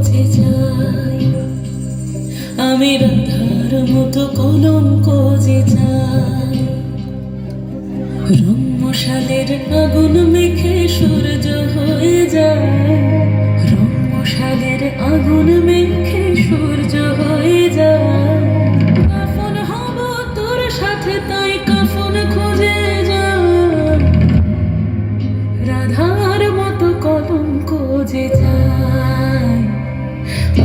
যে চাই, আমি রাধার মতো কলঙ্ক যে চাই। রং মশালের আগুন মেখে সূর্য হয়ে যায়, রং মশালের আগুন মেখে সূর্য হয়ে যায়। কাফন হব তোর সাথে, তাই কাফন খুঁজে যায়। রাধার মতো কলঙ্ক যে চাই,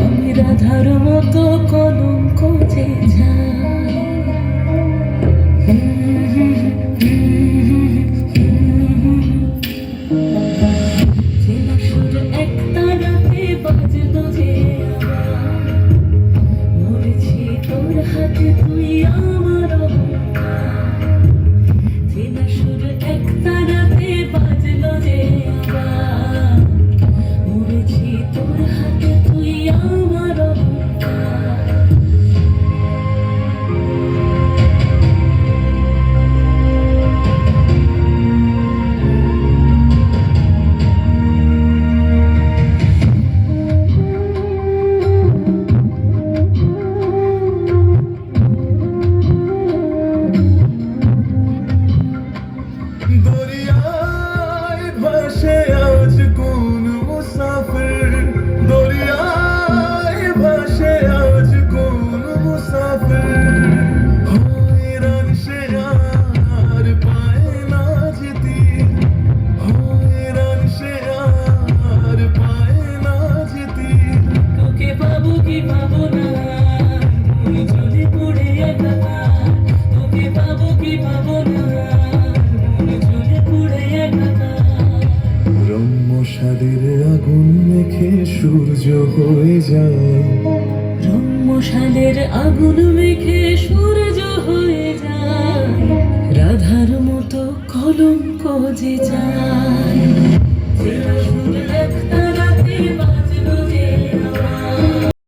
আমি রাধার মতো কলঙ্ক যে চাই। চেনা সুর একটা রাতে বাজলো যে আবার, মরেছি তোর হাতে তুই আমার অহংকার। চেনা সুর একটা রাতে বাজলো যে আবার, মরেছি তোর হাতে তুই আমার অহংকার। দরিয়ায় ভাসে আজ কোন মুসাফির, দরিয়ায় ভাসে আজ কোন মুসাফির। হয়রান সে আর পায় না যেতে, হয়রান সে আর পায় না যেতে। তোকে পাবো কি পাবো না, তুই যদি পড়ে একাকার। তোকে পাবো কি পাবো না, তুই যদি পড়ে একাকার। রং মশালের আগুন মেখে সূর্য হয়ে যায়, রং মশালের আগুন মেখে সূর্য হয়ে যায়। রাধার মতো কলঙ্ক যে চাই।